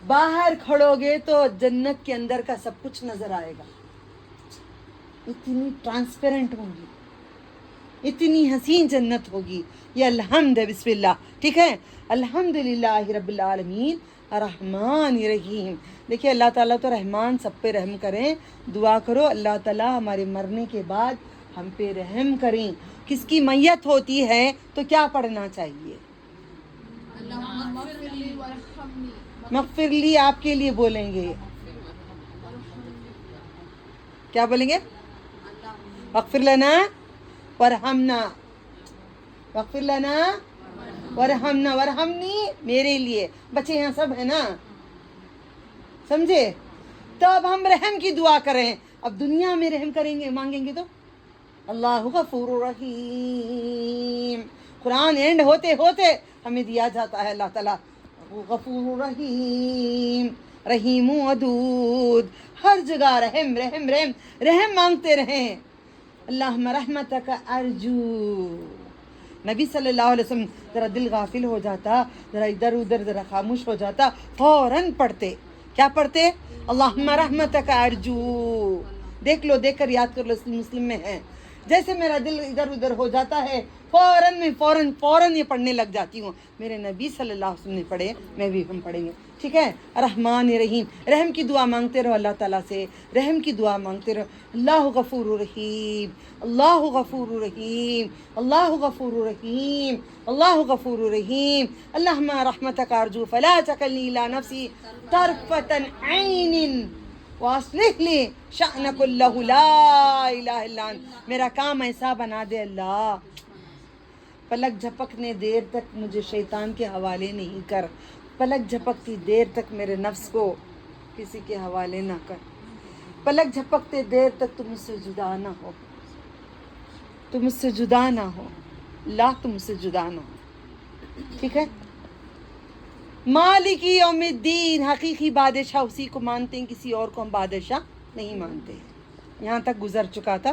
باہر کھڑو گے تو جنت کے اندر کا سب کچھ نظر آئے گا، اتنی ٹرانسپیرنٹ ہوگی، اتنی حسین جنت ہوگی. یہ الحمد ہے، بسم اللہ، ٹھیک ہے. الحمدللہ رب العالمین الرحمن الرحیم. دیکھیے اللہ تعالیٰ تو رحمان، سب پہ رحم کریں. دعا کرو اللہ تعالیٰ ہمارے مرنے کے بعد ہم پہ رحم کریں. کس کی میت ہوتی ہے تو کیا پڑھنا چاہیے؟ مغفر لی آپ کے لیے بولیں گے، کیا بولیں گے؟ اغفر لنا ورحمنا، اغفر لنا ورحمنا، ورحمنی میرے لیے. بچے یہاں سب ہیں نا، سمجھے؟ تو اب ہم رحم کی دعا کریں. اب دنیا میں رحم کریں گے، مانگیں گے تو اللہ غفور رحیم. قرآن اینڈ ہوتے ہمیں دیا جاتا ہے اللہ تعالیٰ غفور رحیم، رحیم ودود. ہر جگہ رحم رحم رحم رحم مانگتے رہیں. اللہم رحمتک ارجو. نبی صلی اللہ علیہ وسلم ذرا دل غافل ہو جاتا، ذرا ادھر ادھر ذرا خاموش ہو جاتا، فوراً پڑھتے. کیا پڑھتے؟ اللہم رحمتک ارجو. دیکھ کر یاد کر لو، مسلم میں ہے. جیسے میرا دل ادھر ادھر ہو جاتا ہے فوراً یہ پڑھنے لگ جاتی ہوں. میرے نبی صلی اللہ علیہ وسلم نے پڑھے، میں بھی ہم پڑھیں گے، ٹھیک ہے. رحمان رحیم، رحم کی دعا مانگتے رہو اللہ تعالیٰ سے، رحم کی دعا مانگتے رہو. اللہ غفور رحیم، اللہ غفور رحیم، اللہ غفور رحیم، اللہ غفور رحیم. اللہم رحمتک ارجو فلا تکلنی الی نفسی طرفۃ عین واصلح لی شأن کلہ لا الہ الا انت. میرا کام ایسا بنا دے اللہ، پلک جھپکنے دیر تک مجھے شیطان کے حوالے نہیں کر، پلک جھپکتی دیر تک میرے نفس کو کسی کے حوالے نہ کر، پلک جھپکتے دیر تک تم مجھ سے جدا نہ ہو، تم مجھ سے جدا نہ ہو، لا تم مجھ سے جدا نہ ہو، ٹھیک ہے. مالک یوم الدین، حقیقی بادشاہ اسی کو مانتے ہیں، کسی اور کو ہم بادشاہ نہیں مانتے. یہاں تک گزر چکا تھا.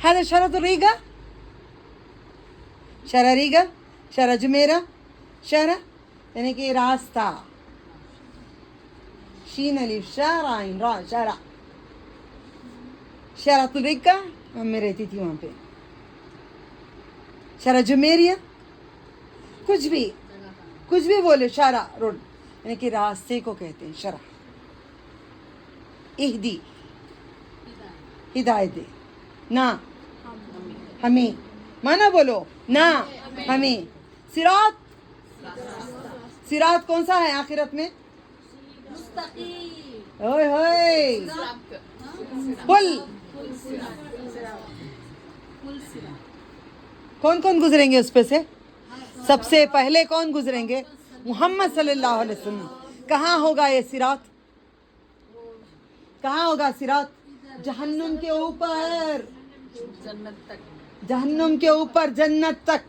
هذا شرط الريقة شرح ریگا شرح جمیرہ شرح یعنی کہ راستہ شین الف شاہ عین را شرح شرح الريقة میں رہتی تھی وہاں پہ شرح جمیریہ کچھ بھی بولے شرح روڈ یعنی کہ راستے کو کہتے ہیں شرح اہدی ہدایت دے نہ ہمیں مانا بولو نہ ہمیں صراط صراط کون سا ہے آخرت میں اوئے ہوئے پل کون کون گزریں گے اس پہ سے سب سے پہلے کون گزریں گے محمد صلی اللہ علیہ وسلم کہاں ہوگا یہ صراط کہاں ہوگا صراط جہنم کے اوپر جہنم کے اوپر جنت تک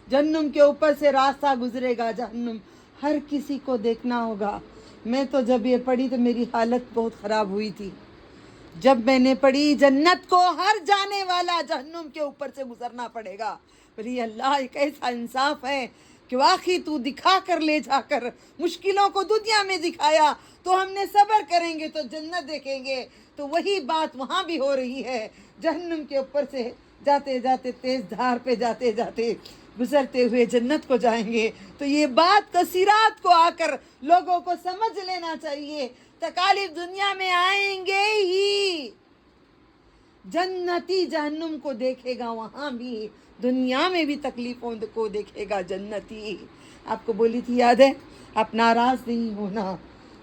جہنم کے اوپر سے راستہ گزرے گا جہنم ہر کسی کو دیکھنا ہوگا میں تو جب یہ پڑھی تو میری حالت بہت خراب ہوئی تھی جب میں نے پڑھی جنت کو ہر جانے والا جہنم کے اوپر سے گزرنا پڑے گا بھئی اللہ یہ کیسا انصاف ہے کہ واقعی تو دکھا کر لے جا کر مشکلوں کو دنیا میں دکھایا تو ہم نے صبر کریں گے تو جنت دیکھیں گے تو وہی بات وہاں بھی ہو رہی ہے جہنم کے اوپر سے جاتے جاتے تیز دھار پہ جاتے جاتے گزرتے ہوئے جنت کو جائیں گے تو یہ بات کو صراط کو آ کر لوگوں کو سمجھ لینا چاہیے تکالیف دنیا میں آئیں گے ہی جنتی جہنم کو دیکھے گا وہاں بھی دنیا میں بھی تکلیفوں کو دیکھے گا جنتی آپ کو بولی تھی یاد ہے آپ ناراض نہیں ہونا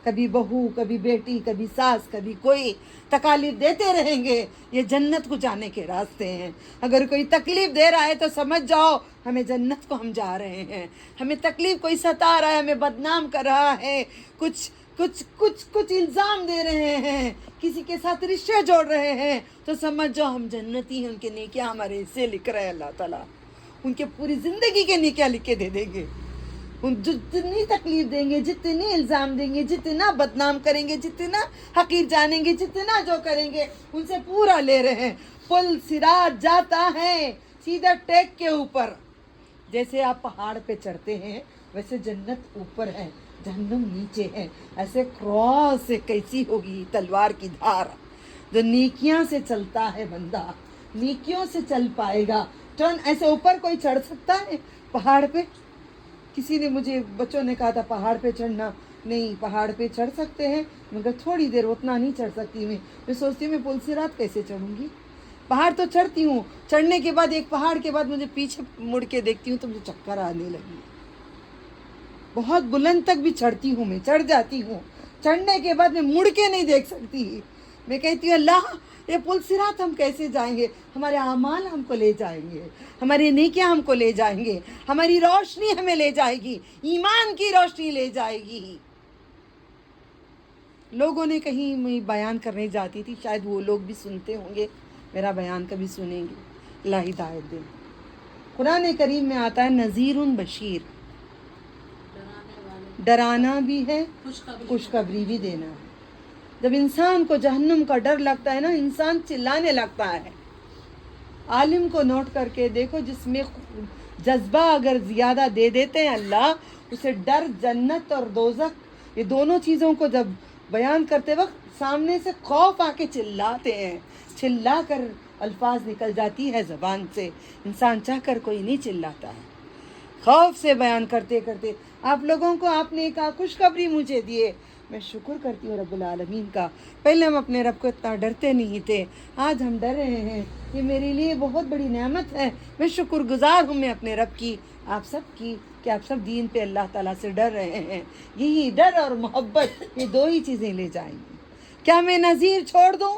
کبھی بہو کبھی بیٹی کبھی ساس کبھی کوئی تکالیف دیتے رہیں گے یہ جنت کو جانے کے راستے ہیں اگر کوئی تکلیف دے رہا ہے تو سمجھ جاؤ ہمیں جنت کو ہم جا رہے ہیں ہمیں تکلیف کوئی ستا رہا ہے ہمیں بدنام کر رہا ہے کچھ الزام دے رہے ہیں کسی کے ساتھ رشتے جوڑ رہے ہیں تو سمجھ جاؤ ہم جنتی ہیں ان کے نیکیاں ہمارے حصے لکھ رہے ہیں اللہ تعالیٰ ان کے پوری زندگی کے نیکیاں لکھ کے دے دیں گے ان جتنی تکلیف دیں گے جتنی الزام دیں گے جتنا بدنام کریں گے جتنا حقیر جانیں گے جتنا جو کریں گے ان سے پورا لے رہے ہیں پل صراط جاتا ہے سیدھا ٹیک کے اوپر جیسے آپ پہاڑ پہ چڑھتے ہیں ویسے جنت اوپر ہے جہنم نیچے ہے ایسے کراس سے کیسی ہوگی تلوار کی دھار جو نیکیاں سے چلتا ہے بندہ نیکیوں سے چل پائے گا ٹرن ایسے اوپر کوئی چڑھ سکتا ہے پہاڑ پہ کسی نے مجھے بچوں نے کہا تھا پہاڑ پہ چڑھنا نہیں پہاڑ پہ چڑھ سکتے ہیں مگر تھوڑی دیر اتنا نہیں چڑھ سکتی میں سوچتی ہوں میں پل صراط کیسے چڑھوں گی پہاڑ تو چڑھتی ہوں چڑھنے کے بعد ایک پہاڑ کے بعد مجھے پیچھے مڑ کے دیکھتی ہوں تو مجھے چکر آنے لگی بہت بلند تک بھی چڑھتی ہوں میں چڑھ جاتی ہوں چڑھنے کے بعد میں مڑ کے نہیں دیکھ سکتی میں کہتی ہوں اللہ یہ پل صراط ہم کیسے جائیں گے ہمارے اعمال ہم کو لے جائیں گے ہماری نیکیاں ہم کو لے جائیں گے ہماری روشنی ہمیں لے جائے گی ایمان کی روشنی لے جائے گی لوگوں نے کہیں میں بیان کرنے جاتی تھی شاید وہ لوگ بھی سنتے ہوں گے میرا بیان کبھی سنیں گے اللہ ہدایت دے قرآن کریم میں آتا ہے نذیر بشیر ڈرانا بھی ہے خوشخبری بھی دینا ہے جب انسان کو جہنم کا ڈر لگتا ہے نا انسان چلانے لگتا ہے عالم کو نوٹ کر کے دیکھو جس میں جذبہ اگر زیادہ دے دیتے ہیں اللہ اسے ڈر جنت اور دوزخ یہ دونوں چیزوں کو جب بیان کرتے وقت سامنے سے خوف آ کے چلاتے ہیں چلا کر الفاظ نکل جاتی ہے زبان سے انسان چاہ کر کوئی نہیں چلاتا ہے خوف سے بیان کرتے کرتے آپ لوگوں کو آپ نے کہا خوشخبری مجھے دیے میں شکر کرتی ہوں رب العالمین کا پہلے ہم اپنے رب کو اتنا ڈرتے نہیں تھے آج ہم ڈر رہے ہیں یہ میرے لیے بہت بڑی نعمت ہے میں شکر گزار ہوں میں اپنے رب کی آپ سب کی کہ آپ سب دین پہ اللہ تعالیٰ سے ڈر رہے ہیں یہی ڈر اور محبت یہ دو ہی چیزیں لے جائیں گی کیا میں نذیر چھوڑ دوں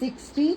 60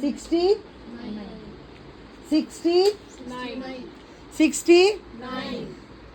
60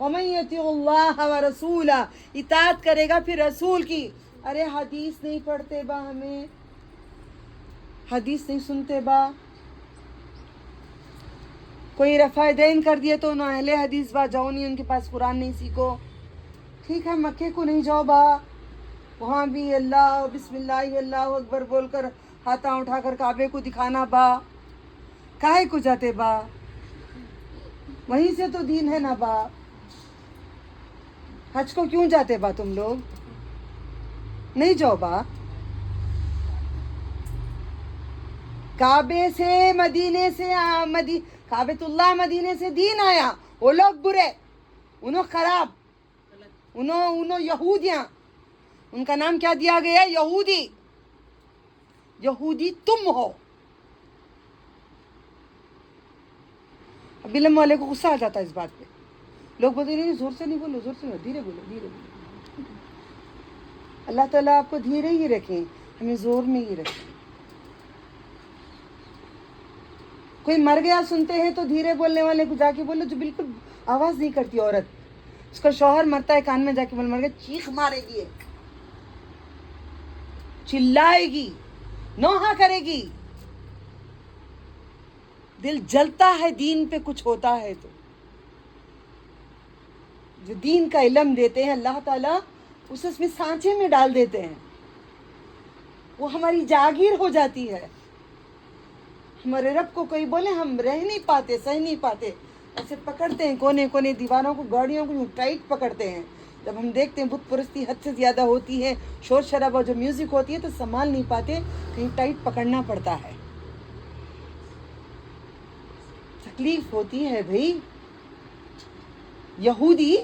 وَمَن يُطِعِ اللَّهَ وَرَسُولَهُ، اطاعت کرے گا پھر رسول کی. ارے حدیث نہیں پڑھتے با، ہمیں حدیث نہیں سنتے با. کوئی رفع دین کر دیے تو انہوں اہل حدیث با، جاؤ نہیں ان کے پاس، قرآن نہیں سیکھو. ٹھیک ہے مکے کو نہیں جاؤ با، وہاں بھی اللہ بسم اللہ اللہ اکبر بول کر ہاتھاں اٹھا کر کعبے کو دکھانا با. کاہے کو جاتے با؟ وہیں سے تو دین ہے نا با. حج کو کیوں جاتے با تم لوگ؟ نہیں جاؤ با. کعبے سے مدینے سے کعبۃ اللہ مدینے سے دین آیا. وہ لوگ برے، انہوں خراب، انہوں یہودیاں. ان کا نام کیا دیا گیا؟ یہودی. یہودی تم ہو. اب علم والے کو غصہ آ جاتا ہے اس بات پہ. لوگ بولتے نہیں زور سے نہیں بولو، زور سے نہیں، دھیرے بولو، دھیرے بولو. اللہ تعالیٰ آپ کو دھیرے ہی رکھیں، ہمیں زور میں ہی رکھیں. کوئی مر گیا سنتے ہیں تو دھیرے بولنے والے کو جا کے بولو، جو بالکل آواز نہیں کرتی عورت، اس کا شوہر مرتا ہے کان میں جا کے بول، مر گیا، چیخ مارے گی، چلائے گی، نوحہ کرے گی. دل جلتا ہے دین پہ کچھ ہوتا ہے تو. جو دین کا علم دیتے ہیں اللہ تعالیٰ اسے اس میں سانچے میں ڈال دیتے ہیں، وہ ہماری جاگیر ہو جاتی ہے. ہمارے رب کو کوئی بولے ہم رہ نہیں پاتے، سہ نہیں پاتے، ایسے پکڑتے ہیں کونے کونے دیواروں کو، گاڑیوں کو ٹائٹ پکڑتے ہیں. جب ہم دیکھتے ہیں بت پرستی حد سے زیادہ ہوتی ہے، شور شرابہ جو میوزک ہوتی ہے تو سنبھال نہیں پاتے، کہیں ٹائٹ پکڑنا پڑتا ہے. تکلیف ہوتی ہے بھائی. یہودی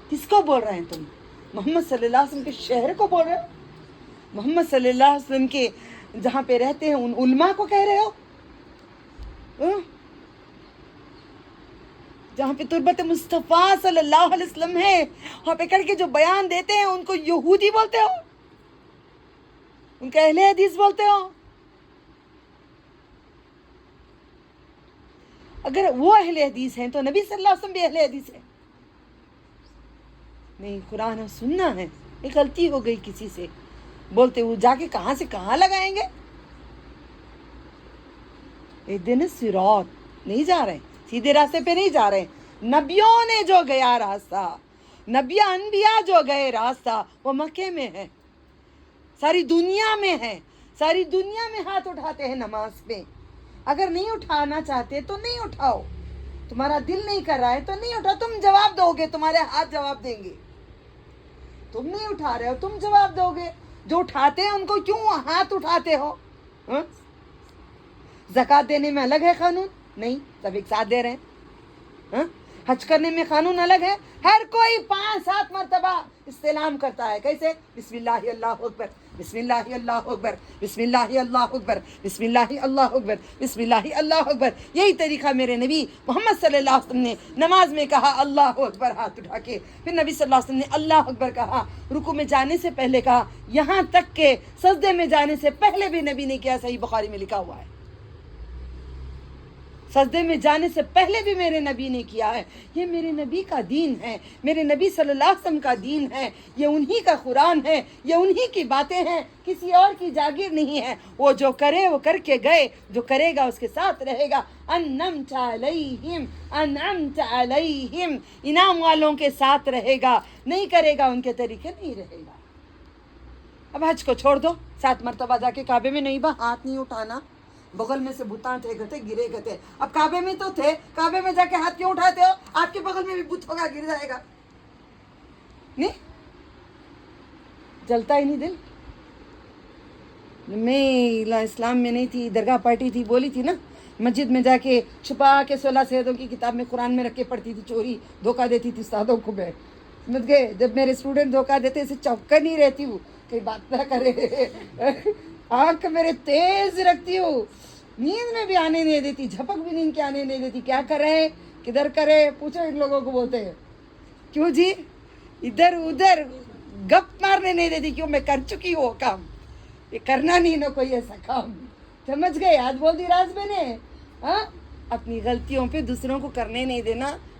کس کو بول رہے ہیں تم؟ محمد صلی اللہ علیہ وسلم کے شہر کو بول رہے ہو؟ محمد صلی اللہ علیہ وسلم کے جہاں پہ رہتے ہیں ان علماء کو کہہ رہے ہو؟ جہاں پہ تربت مصطفیٰ صلی اللہ علیہ وسلم ہے، وہاں پہ کر کے جو بیان دیتے ہیں ان کو یہودی بولتے ہو، ان کا اہل حدیث بولتے ہو. اگر وہ اہل حدیث ہیں تو نبی صلی اللہ علیہ وسلم بھی اہل حدیث ہے. نہیں، قرآن اور سننا ہے. ایک غلطی ہو گئی کسی سے بولتے ہوئے، جا کے کہاں سے کہاں لگائیں گے؟ اہدنا الصراط، نہیں جا رہے، سیدھے راستے پہ نہیں جا رہے. نبیوں نے جو گیا راستہ، انبیاء جو گئے راستہ، وہ مکے میں ہے، ساری دنیا میں ہے. ساری دنیا میں ہاتھ اٹھاتے ہیں نماز پہ. اگر نہیں اٹھانا چاہتے تو نہیں اٹھاؤ، تمہارا دل نہیں کر رہا ہے تو نہیں اٹھاؤ. تم جواب دو گے، تمہارے ہاتھ جواب دیں گے. تم نہیں اٹھا رہے ہو، تم جواب دو گے. جو اٹھاتے ہیں ان کو کیوں ہاتھ اٹھاتے ہو؟ زکوٰۃ دینے میں الگ ہے قانون؟ نہیں، سب ایک ساتھ دے رہے ہیں. حج کرنے میں قانون الگ ہے؟ ہر کوئی 5-7 مرتبہ استعلام کرتا ہے. کیسے؟ بسم اللہ اللہ اکبر، بسم اللہ اللہ اکبر، بسم اللہ اللہ اکبر، بسم اللہ اللہ اکبر، بسم اللہ اللہ اکبر. یہی طریقہ میرے نبی محمد صلی اللہ علیہ وسلم نے نماز میں کہا اللہ اکبر ہاتھ اٹھا کے. پھر نبی صلی اللہ علیہ وسلم نے اللہ اکبر کہا، رکوع میں جانے سے پہلے کہا، یہاں تک کہ سجدے میں جانے سے پہلے بھی نبی نے کیا. صحیح بخاری میں لکھا ہوا ہے، سجدے میں جانے سے پہلے بھی میرے نبی نے کیا ہے. یہ میرے نبی کا دین ہے، میرے نبی صلی اللہ علیہ وسلم کا دین ہے. یہ انہی کا قرآن ہے، یہ انہی کی باتیں ہیں، کسی اور کی جاگیر نہیں ہے. وہ جو کرے وہ کر کے گئے، جو کرے گا اس کے ساتھ رہے گا. انعمت علیہم، انعمت علیہم، انعام والوں کے ساتھ رہے گا. نہیں کرے گا ان کے طریقے نہیں رہے گا. اب حج کو چھوڑ دو، 7 مرتبہ جا کے کعبے میں نہیں با، ہاتھ نہیں اٹھانا. بغل میں سے بتاں تھے، گتے گرے گتے. اب کعبے میں تو تھے، کعبے میں جا کے ہاتھ کیوں اٹھاتے ہو؟ آپ کے بغل میں بھی بت ہوگا، گر جائے گا. نہیں جلتا ہی نہیں دل. میں اسلام میں نہیں تھی، درگاہ پارٹی تھی، بولی تھی نا، مسجد میں جا کے چھپا کے 16 سیدوں کی کتاب میں قرآن میں رکھ کے پڑھتی تھی، چوری دھوکہ دیتی تھی استادوں کو. میں سمجھ گئے؟ جب میرے اسٹوڈنٹ دھوکہ دیتے اسے چوکا نہیں رہتی ہوں، کہیں بات نہ کرے. آنکھ میرے تیز رکھتی ہوں، نیند میں بھی آنے نہیں دیتی، جھپک بھی نیند کے آنے نہیں دیتی. کیا کرے، کدھر کرے، پوچھو ان لوگوں کو. بولتے ہیں کیوں جی، ادھر ادھر گپ مارنے نہیں دیتی. کیوں؟ میں کر چکی ہوں وہ کام، یہ کرنا نہیں نا کوئی ایسا کام. سمجھ گئے؟ آج بول دی راز میں نے. اپنی غلطیوں پہ دوسروں کو کرنے نہیں دینا.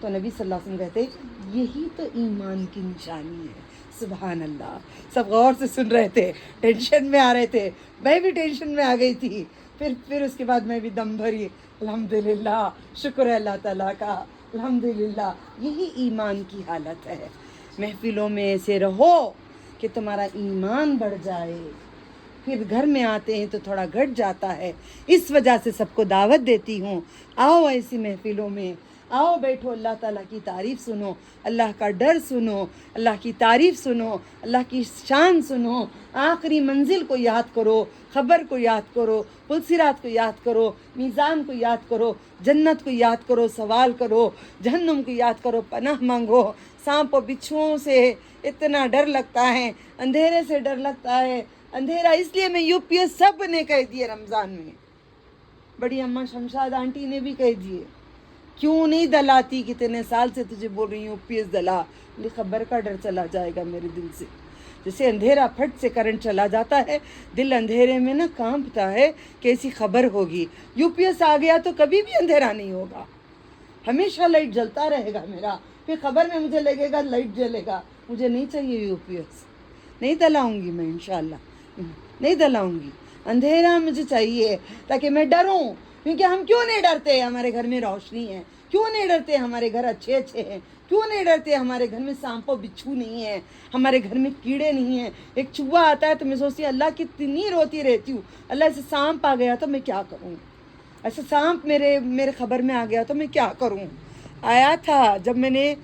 تو نبی صلی اللہ علیہ وسلم کہتے یہی تو ایمان کی نشانی ہے. سبحان اللہ. سب غور سے سن رہے تھے, ٹینشن میں آ رہے تھے, میں بھی ٹینشن میں آ گئی تھی. پھر اس کے بعد میں بھی دم بھری, الحمدللہ, شکر ہے اللہ تعالیٰ کا, الحمدللہ. یہی ایمان کی حالت ہے. محفلوں میں ایسے رہو کہ تمہارا ایمان بڑھ جائے. پھر گھر میں آتے ہیں تو تھوڑا گھٹ جاتا ہے. اس وجہ سے سب کو دعوت دیتی ہوں, آؤ ایسی محفلوں میں, آؤ بیٹھو, اللہ تعالیٰ کی تعریف سنو, اللہ کا ڈر سنو, اللہ کی تعریف سنو, اللہ کی شان سنو, آخری منزل کو یاد کرو, خبر کو یاد کرو, پل صراط کو یاد کرو, میزان کو یاد کرو, جنت کو یاد کرو, سوال کرو, جہنم کو یاد کرو, پناہ مانگو. سانپ و بچھوؤں سے اتنا ڈر لگتا ہے, اندھیرے سے ڈر لگتا ہے. اندھیرا اس لیے میں یو پی ایس سب نے کہہ دیے رمضان میں, بڑی اماں شمشاد آنٹی نے بھی کہہ دیے, کیوں نہیں دلاتی, کتنے سال سے تجھے بول رہی ہوں پی ایس دلا. خبر کا ڈر چلا جائے گا میرے دل سے. جیسے اندھیرا پھٹ سے کرنٹ چلا جاتا ہے, دل اندھیرے میں کانپتا ہے کہ ایسی خبر ہوگی. یو پی ایس آ گیا تو کبھی بھی اندھیرا نہیں ہوگا, ہمیشہ لائٹ جلتا رہے گا میرا. پھر خبر میں مجھے لگے گا لائٹ جلے گا. مجھے نہیں چاہیے یو پی ایس, نہیں دلاؤں گی میں انشاءاللہ, نہیں دلاؤں گی. اندھیرا مجھے چاہیے تاکہ میں ڈروں. کیونکہ ہم کیوں نہیں ڈرتے, ہمارے گھر میں روشنی ہے. کیوں نہیں ڈرتے, ہمارے گھر اچھے اچھے ہیں. کیوں نہیں ڈرتے, ہمارے گھر میں سانپ و بچھو نہیں ہے, ہمارے گھر میں کیڑے نہیں ہیں. ایک چوہا آتا ہے تو میں سوچتی ہوں اللہ کتنی روتی رہتی ہوں, اللہ ایسے سانپ آ گیا تو میں کیا کروں, ایسے سانپ میرے خبر میں آ گیا تو میں کیا کروں. آیا تھا جب میں نے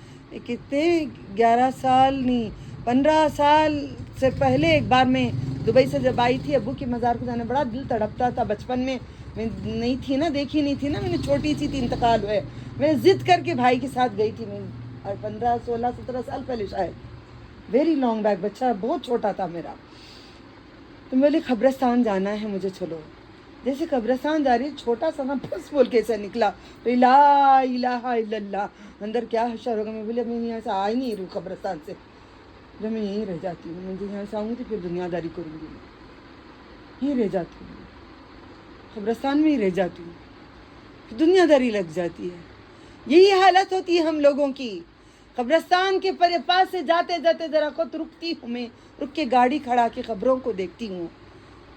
کتنے 11 سال نہیں 15 سال سے پہلے ایک بار میں دبئی سے جب آئی تھی, ابو کی مزار کو جانا بڑا دل تڑپتا تھا. بچپن میں نہیں تھی نا, دیکھی نہیں تھی نا, میں نے چھوٹی سی تھی, انتقال ہوئے. میں ضد کر کے بھائی کے ساتھ گئی تھی. میں 15 16 17 سال پہلے شاید, ویری لانگ بیک, بچہ بہت چھوٹا تھا میرا. تو میں بولی قبرستان جانا ہے مجھے, چلو. جیسے قبرستان جا رہی, چھوٹا سا پھس بول کے ایسا نکلا, لا الہ الا اللہ. اندر کیا حشر ہوگا. میں بولی میں یہاں سے آ ہی نہیں رہوں قبرستان سے, جب میں یہیں رہ جاتی ہوں. مجھے یہاں سے آؤں گی تو پھر دنیا داری کروں گی, میں یہیں رہ جاتی ہوں, قبرستان میں ہی رہ جاتی ہوں, پھر دنیا داری لگ جاتی ہے. یہی حالت ہوتی ہے ہم لوگوں کی. قبرستان کے پاس سے جاتے جاتے ذرا خود رکتی ہوں, میں رک کے گاڑی کھڑا کے خبروں کو دیکھتی ہوں,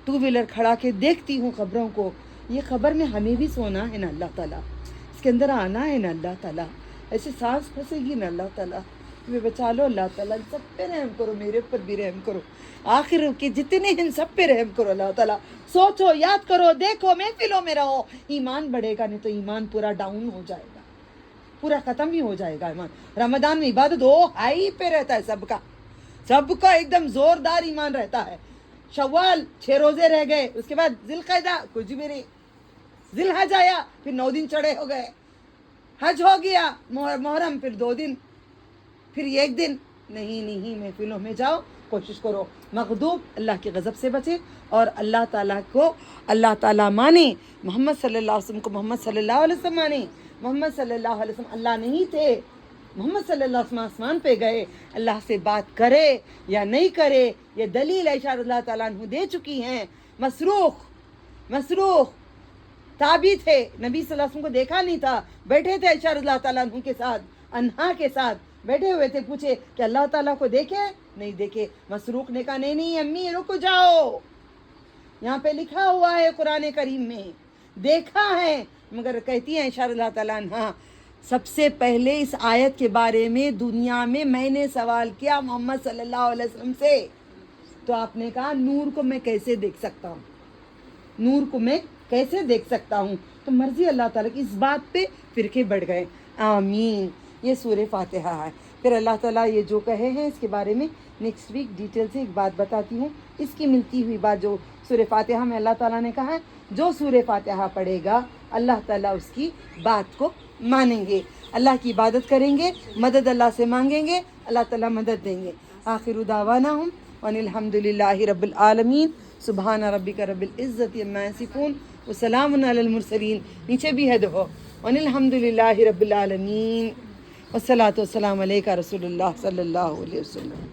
2 ویلر کھڑا کے دیکھتی ہوں خبروں کو. یہ خبر میں ہمیں بھی سونا ہے نا اللہ تعالیٰ, اس کے اندر آنا ہے نا اللہ تعالیٰ, ایسے سانس پھنسے گی نا اللہ تعالیٰ. میں بچا لو اللہ تعالیٰ, سب پہ رحم کرو, میرے اوپر بھی رحم کرو, آخر کے جتنے ہیں سب پہ رحم کرو اللہ تعالیٰ. سوچو, یاد کرو, دیکھو, محفلوں میں رہو, ایمان بڑھے گا. نہیں تو ایمان پورا ڈاؤن ہو جائے گا, پورا ختم ہی ہو جائے گا ایمان. رمضان میں عبادت ہائی پہ رہتا ہے سب کا ایک دم زوردار ایمان رہتا ہے. شوال 6 روزے رہ گئے, اس کے بعد ذوالقعدہ کچھ بھی نہیں, ذی الحج آیا, پھر 9 دن چڑھے ہو گئے, حج ہو گیا, محرم پھر 2 دن, پھر 1 دن. نہیں, محفلوں میں جاؤ, کوشش کرو مغضوب, اللہ کے غضب سے بچے, اور اللہ تعالیٰ کو اللہ تعالیٰ مانے, محمد صلی اللہ علیہ وسلم کو محمد صلی اللہ علیہ وسلم مانے. محمد صلی اللہ علیہ وسلم اللہ نہیں تھے, محمد صلی اللہ علیہ وسلم آسمان پہ گئے. اللہ سے بات کرے یا نہیں کرے, یہ دلیل عائشہ رضی اللہ تعالیٰ عنہ دے چکی ہیں. مسروخ تابی تھے, نبی صلی اللہ علیہ وسلم کو دیکھا نہیں تھا, بیٹھے تھے عائشہ رضی اللہ تعالیٰ عنہ کے ساتھ, انہا کے ساتھ بیٹھے ہوئے تھے. پوچھے کہ اللہ تعالیٰ کو دیکھے, نہیں دیکھے. مسروخ نے کہا نہیں امی رک جاؤ, یہاں پہ لکھا ہوا ہے قرآن کریم میں, دیکھا ہے. مگر کہتی ہیں عائشہ رضی اللہ تعالیٰ عنہ, سب سے پہلے اس آیت کے بارے میں دنیا میں نے سوال کیا محمد صلی اللہ علیہ وسلم سے, تو آپ نے کہا نور کو میں کیسے دیکھ سکتا ہوں, نور کو میں کیسے دیکھ سکتا ہوں. تو مرضی اللہ تعالیٰ کی, اس بات پہ فرقے بڑھ گئے. آمین. یہ سورہ فاتحہ ہے. پھر اللہ تعالیٰ یہ جو کہے ہیں اس کے بارے میں نیکسٹ ویک ڈیٹیل سے ایک بات بتاتی ہوں. اس کی ملتی ہوئی بات جو سورہ فاتحہ میں اللہ تعالیٰ نے کہا ہے, جو سورہ فاتحہ پڑھے گا اللہ تعالیٰ اس کی بات کو مانیں گے, اللہ کی عبادت کریں گے, مدد اللہ سے مانگیں گے, اللہ تعالیٰ مدد دیں گے. آخر دعوانا وان الحمد للہ رب العالمین. سبحان ربک رب العزت عما یصفون وسلام علی المرسلین. نیچے بھی ہے دیکھو, وان الحمد للہ رب العالمین والصلاۃ والسلام علیک رسول اللہ صلی اللہ علیہ وسلم.